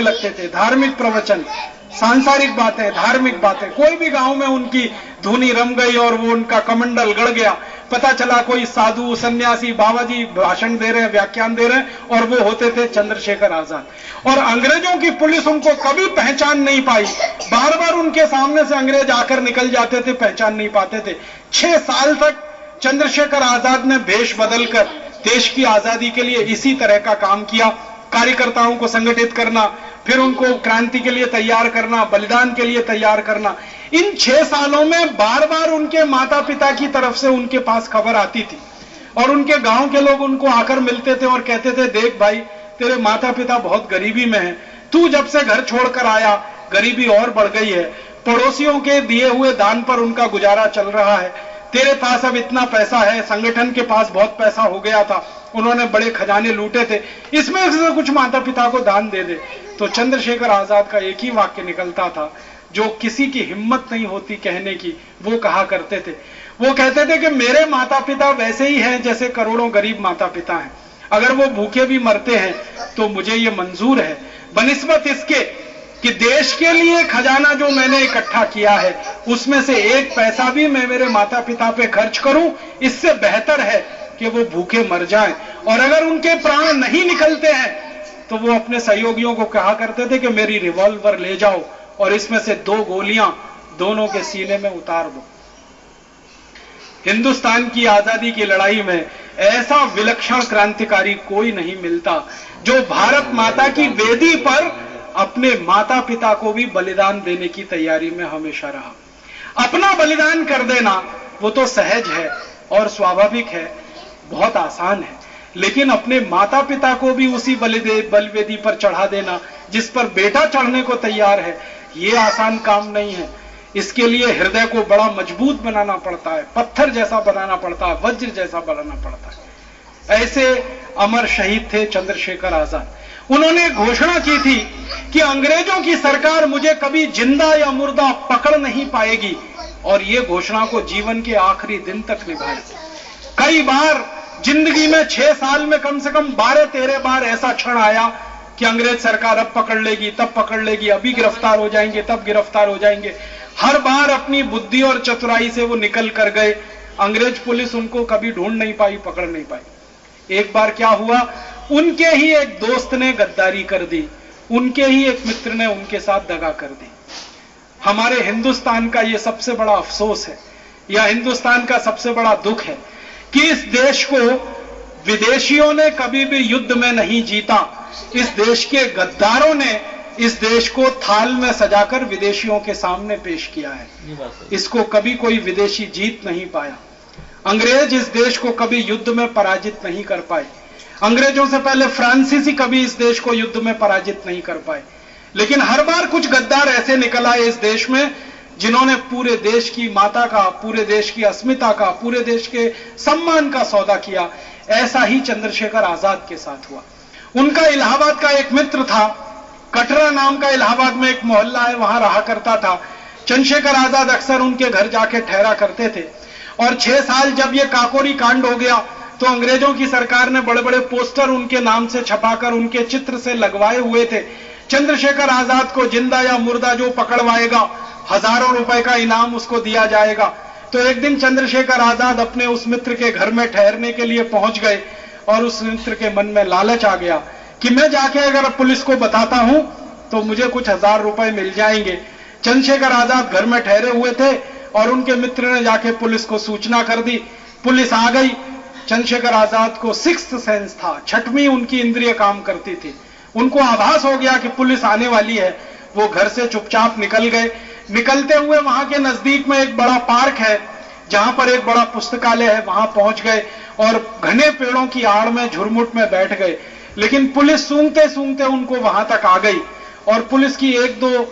लगते थे, धार्मिक प्रवचन, सांसारिक बातें, धार्मिक बातें। कोई भी गांव में उनकी धुनी रम गई और वो उनका कमंडल गड़ गया, पता चला कोई साधु सन्यासी बाबा जी भाषण दे रहे हैं, व्याख्यान दे रहे हैं, और वो होते थे चंद्रशेखर आजाद। और अंग्रेजों की पुलिस उनको कभी पहचान नहीं पाई, बार बार उनके सामने से अंग्रेज आकर निकल जाते थे, पहचान नहीं पाते थे। 6 साल तक चंद्रशेखर आजाद ने भेष बदलकर देश की आजादी के लिए इसी तरह का काम किया, कार्यकर्ताओं को संगठित करना, फिर उनको क्रांति के लिए तैयार करना, बलिदान के लिए तैयार करना। इन 6 सालों में बार बार उनके माता पिता की तरफ से उनके पास खबर आती थी और उनके गांव के लोग उनको आकर मिलते थे और कहते थे, देख भाई, तेरे माता पिता बहुत गरीबी में हैं, तू जब से घर छोड़कर आया गरीबी और बढ़ गई है, पड़ोसियों के दिए हुए दान पर उनका गुजारा चल रहा है, तेरे पास अब इतना पैसा है, संगठन के पास बहुत पैसा हो गया था, उन्होंने बड़े खजाने लूटे थे, इसमें से कुछ माता पिता को दान दे दे। तो चंद्रशेखर आजाद का एक ही वाक्य निकलता था, जो किसी की हिम्मत नहीं होती कहने की, वो कहा करते थे। वो कहते थे कि मेरे माता पिता वैसे ही हैं जैसे करोड़ों गरीब माता पिता हैं, अगर वो भूखे भी मरते हैं तो मुझे ये मंजूर है, बनिस्बत इसके कि देश के लिए खजाना जो मैंने इकट्ठा किया है उसमें से 1 पैसा भी मैं मेरे माता पिता पे खर्च करूं, इससे बेहतर है कि वो भूखे मर जाएं। और अगर उनके प्राण नहीं निकलते हैं तो वो अपने सहयोगियों को कहा करते थे कि मेरी रिवॉल्वर ले जाओ और इसमें से 2 गोलियां दोनों के सीने में उतार दो। हिंदुस्तान की आजादी की लड़ाई में ऐसा विलक्षण क्रांतिकारी कोई नहीं मिलता जो भारत माता की वेदी पर अपने माता पिता को भी बलिदान देने की तैयारी में हमेशा रहा। अपना बलिदान कर देना वो तो सहज है और स्वाभाविक है, बहुत आसान है, लेकिन अपने माता पिता को भी उसी बलिवेदी पर चढ़ा देना जिस पर बेटा चढ़ने को तैयार है, ये आसान काम नहीं है। इसके लिए हृदय को बड़ा मजबूत बनाना पड़ता है, पत्थर जैसा बनाना पड़ता है, वज्र जैसा बनाना पड़ता है। ऐसे अमर शहीद थे चंद्रशेखर आजाद। उन्होंने घोषणा की थी कि अंग्रेजों की सरकार मुझे कभी जिंदा या मुर्दा पकड़ नहीं पाएगी, और ये घोषणा को जीवन के आखिरी दिन तक निभाया। कई बार जिंदगी में 6 साल में कम से कम 12-13 बार ऐसा क्षण आया कि अंग्रेज सरकार अब पकड़ लेगी, तब पकड़ लेगी, अभी गिरफ्तार हो जाएंगे, तब गिरफ्तार हो जाएंगे। हर बार अपनी बुद्धि और चतुराई से वो निकल कर गए, अंग्रेज पुलिस उनको कभी ढूंढ नहीं पाई, पकड़ नहीं पाई। एक बार क्या हुआ, उनके ही एक दोस्त ने गद्दारी कर दी, उनके ही एक मित्र ने उनके साथ दगा कर दी। हमारे हिंदुस्तान का ये सबसे बड़ा अफसोस है, या हिंदुस्तान का सबसे बड़ा दुख है कि इस देश को विदेशियों ने कभी भी युद्ध में नहीं जीता। इस देश के गद्दारों ने इस देश को थाल में सजाकर विदेशियों के सामने पेश किया है। इसको कभी कोई विदेशी जीत नहीं पाया। अंग्रेज इस देश को कभी युद्ध में पराजित नहीं कर पाए। अंग्रेजों से पहले फ्रांसीसी कभी इस देश को युद्ध में पराजित नहीं कर पाए। लेकिन हर बार कुछ गद्दार ऐसे निकल आए इस देश में जिन्होंने पूरे देश की माता का, पूरे देश की अस्मिता का, पूरे देश के सम्मान का सौदा किया। ऐसा ही चंद्रशेखर आजाद के साथ हुआ। उनका इलाहाबाद का एक मित्र था, कटरा नाम का इलाहाबाद में एक मोहल्ला है, वहां रहा करता था। चंद्रशेखर आजाद अक्सर उनके घर जाके ठहरा करते थे। और 6 साल जब ये काकोरी कांड हो गया तो अंग्रेजों की सरकार ने बड़े बड़े पोस्टर उनके नाम से छपाकर उनके चित्र से लगवाए हुए थे। चंद्रशेखर आजाद को जिंदा या मुर्दा जो पकड़वाएगा हजारों रुपए का इनाम उसको दिया जाएगा। तो एक दिन चंद्रशेखर आजाद अपने उस मित्र के घर में ठहरने के लिए पहुंच गए और उस मित्र के मन में लालच आ गया कि मैं जाके अगर पुलिस को बताता हूं तो मुझे कुछ 1000 रुपए मिल जाएंगे। चंद्रशेखर आजाद घर में ठहरे हुए थे और उनके मित्र ने जाके पुलिस को सूचना कर दी। पुलिस आ गई। चंद्रशेखर आजाद को 6th सेंस था, 6वीं उनकी इंद्रिय काम करती थी। उनको आभास हो गया कि पुलिस आने वाली है। वो घर से चुपचाप निकल गए। निकलते हुए वहां के नजदीक में एक बड़ा पार्क है जहां पर एक बड़ा पुस्तकालय है, वहां पहुंच गए और घने पेड़ों की आड़ में झुरमुट में बैठ गए। लेकिन पुलिस सूंघते सूंघते उनको वहां तक आ गई और पुलिस की 1-2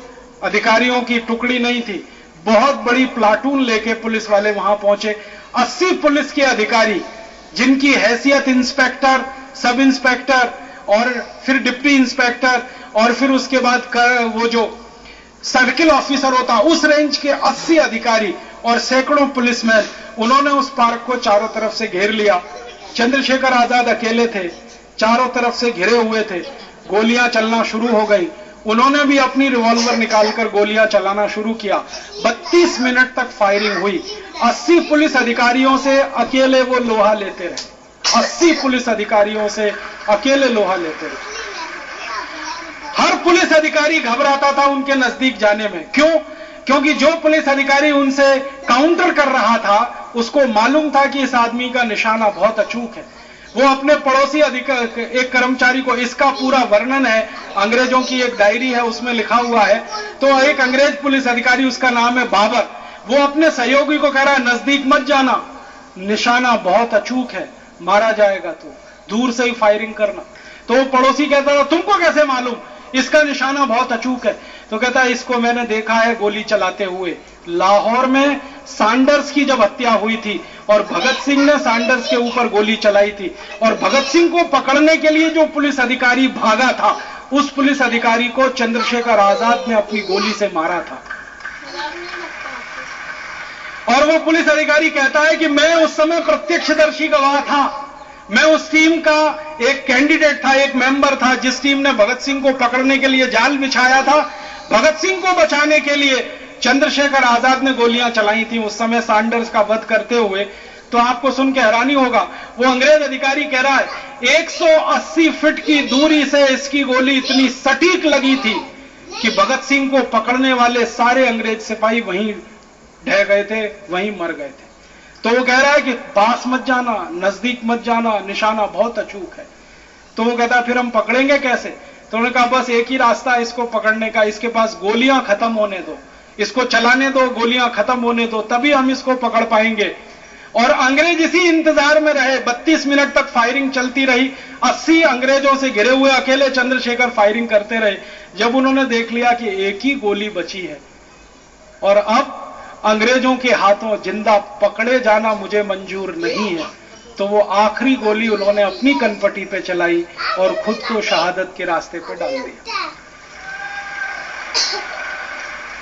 अधिकारियों की टुकड़ी नहीं थी, बहुत बड़ी प्लाटून लेके पुलिस वाले वहां पहुंचे। 80 पुलिस के अधिकारी जिनकी हैसियत इंस्पेक्टर, सब इंस्पेक्टर और फिर डिप्टी इंस्पेक्टर और फिर उसके बाद वो जो सर्किल ऑफिसर होता, उस रेंज के 80 अधिकारी और सैकड़ों पुलिसमैन, उन्होंने उस पार्क को चारों तरफ से घेर लिया। चंद्रशेखर आजाद अकेले थे, चारों तरफ से घिरे हुए थे। गोलियां चलना शुरू हो गई। उन्होंने भी अपनी रिवॉल्वर निकालकर गोलियां चलाना शुरू किया। 32 मिनट तक फायरिंग हुई। 80 पुलिस अधिकारियों से अकेले वो लोहा लेते रहे। 80 पुलिस अधिकारियों से अकेले लोहा लेते रहे। हर पुलिस अधिकारी घबराता था उनके नजदीक जाने में। क्यों? क्योंकि जो पुलिस अधिकारी उनसे काउंटर कर रहा था उसको मालूम था कि इस आदमी का निशाना बहुत अचूक है। वो अपने पड़ोसी एक कर्मचारी को, इसका पूरा वर्णन है, अंग्रेजों की एक डायरी है उसमें लिखा हुआ है। तो एक अंग्रेज पुलिस अधिकारी, उसका नाम है बाबर, वो अपने सहयोगी को कह रहा है नजदीक मत जाना, निशाना बहुत अचूक है, मारा जाएगा, तो दूर से ही फायरिंग करना। तो वो पड़ोसी कहता था तुमको कैसे मालूम इसका निशाना बहुत अचूक है? तो कहता है इसको मैंने देखा है गोली चलाते हुए। लाहौर में सैंडर्स की जब हत्या हुई थी और भगत सिंह ने सैंडर्स के ऊपर गोली चलाई थी, और भगत सिंह को पकड़ने के लिए जो पुलिस अधिकारी भागा था, उस पुलिस अधिकारी को चंद्रशेखर आजाद ने अपनी गोली से मारा था। और वो पुलिस अधिकारी कहता है कि मैं उस समय प्रत्यक्षदर्शी गवाह था। मैं उस टीम का एक कैंडिडेट था, एक मेंबर था, जिस टीम ने भगत सिंह को पकड़ने के लिए जाल बिछाया था। भगत सिंह को बचाने के लिए चंद्रशेखर आजाद ने गोलियां चलाई थी उस समय सैंडर्स का वध करते हुए। तो आपको सुन के हैरानी होगा, वो अंग्रेज अधिकारी कह रहा है 180 फीट की दूरी से इसकी गोली इतनी सटीक लगी थी कि भगत सिंह को पकड़ने वाले सारे अंग्रेज सिपाही वहीं ढह गए थे, वहीं मर गए थे। तो वो कह रहा है कि पास मत जाना, नजदीक मत जाना, निशाना बहुत अचूक है। तो वो कहता है फिर हम पकड़ेंगे कैसे? तो उन्होंने कहा बस एक ही रास्ता है इसको पकड़ने का, इसके पास गोलियां खत्म होने दो, इसको चलाने दो, गोलियां खत्म होने दो, तभी हम इसको पकड़ पाएंगे। और अंग्रेज इसी इंतजार में रहे। 32 मिनट तक फायरिंग चलती रही। 80 अंग्रेजों से घिरे हुए अकेले चंद्रशेखर फायरिंग करते रहे। जब उन्होंने देख लिया कि एक ही गोली बची है और अब अंग्रेजों के हाथों जिंदा पकड़े जाना मुझे मंजूर नहीं है, तो वो आखिरी गोली उन्होंने अपनी कनपटी पे चलाई और खुद को शहादत के रास्ते पे डाल दिया।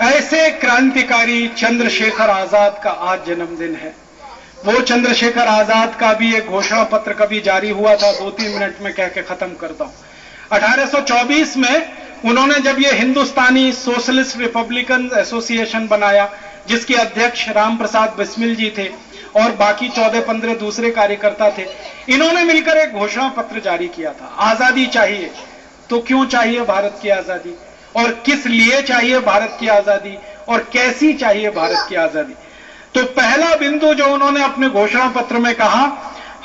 ऐसे क्रांतिकारी चंद्रशेखर आजाद का आज जन्मदिन है। वो चंद्रशेखर आजाद का भी एक घोषणा पत्र कभी जारी हुआ था, 2-3 मिनट में कह के खत्म करता हूं। 1824 में उन्होंने जब ये हिंदुस्तानी सोशलिस्ट रिपब्लिकन एसोसिएशन बनाया, जिसके अध्यक्ष राम प्रसाद बिस्मिल जी थे और बाकी 14-15 दूसरे कार्यकर्ता थे, इन्होंने मिलकर एक घोषणा पत्र जारी किया था। आजादी चाहिए। तो क्यों चाहिए भारत की आजादी, और किस लिए चाहिए भारत की आजादी, और कैसी चाहिए भारत की आजादी? तो पहला बिंदु जो उन्होंने अपने घोषणा पत्र में कहा,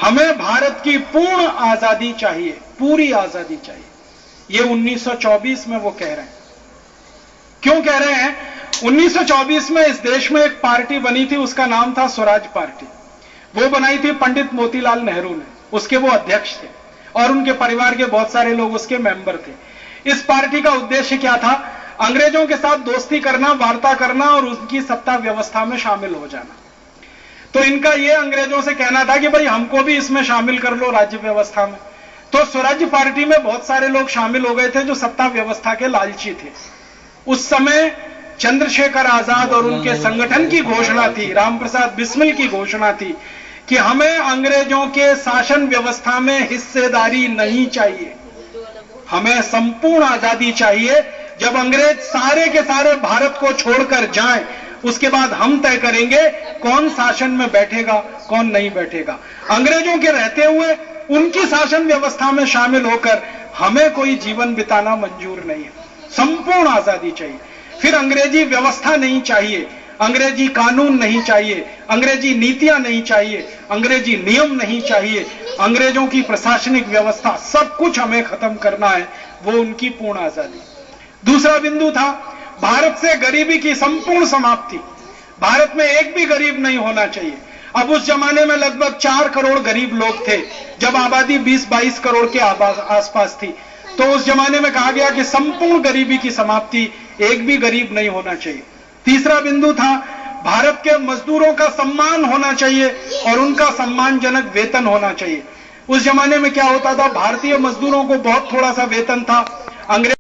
हमें भारत की पूर्ण आजादी चाहिए, पूरी आजादी चाहिए। ये 1924 में वो कह रहे हैं। क्यों कह रहे हैं? 1924 में इस देश में एक पार्टी बनी थी, उसका नाम था स्वराज पार्टी। वो बनाई थी पंडित मोतीलाल नेहरू ने, उसके वो अध्यक्ष थे और उनके परिवार के बहुत सारे लोग उसके मेंबर थे। इस पार्टी का उद्देश्य क्या था? अंग्रेजों के साथ दोस्ती करना, वार्ता करना और उनकी सत्ता व्यवस्था में शामिल हो जाना। तो इनका यह अंग्रेजों से कहना था कि भाई हमको भी इसमें शामिल कर लो राज्य व्यवस्था में। तो स्वराज पार्टी में बहुत सारे लोग शामिल हो गए थे जो सत्ता व्यवस्था के लालची थे। उस समय चंद्रशेखर आजाद और उनके संगठन की घोषणा थी, रामप्रसाद बिस्मिल की घोषणा थी कि हमें अंग्रेजों के शासन व्यवस्था में हिस्सेदारी नहीं चाहिए, हमें संपूर्ण आजादी चाहिए। जब अंग्रेज सारे के सारे भारत को छोड़कर जाएं, उसके बाद हम तय करेंगे कौन शासन में बैठेगा, कौन नहीं बैठेगा। अंग्रेजों के रहते हुए उनकी शासन व्यवस्था में शामिल होकर हमें कोई जीवन बिताना मंजूर नहीं है, संपूर्ण आजादी चाहिए। फिर अंग्रेजी व्यवस्था नहीं चाहिए, अंग्रेजी कानून नहीं चाहिए, अंग्रेजी नीतियां नहीं चाहिए, अंग्रेजी नियम नहीं चाहिए, अंग्रेजों की प्रशासनिक व्यवस्था, सब कुछ हमें खत्म करना है, वो उनकी पूर्ण आजादी। दूसरा बिंदु था भारत से गरीबी की संपूर्ण समाप्ति। भारत में एक भी गरीब नहीं होना चाहिए। अब उस जमाने में लगभग 4 करोड़ गरीब लोग थे, जब आबादी 20-22 करोड़ के आसपास थी। तो उस जमाने में कहा गया कि संपूर्ण गरीबी की समाप्ति, एक भी गरीब नहीं होना चाहिए। तीसरा बिंदु था भारत के मजदूरों का सम्मान होना चाहिए और उनका सम्मानजनक वेतन होना चाहिए। उस जमाने में क्या होता था, भारतीय मजदूरों को बहुत थोड़ा सा वेतन था, अंग्रेज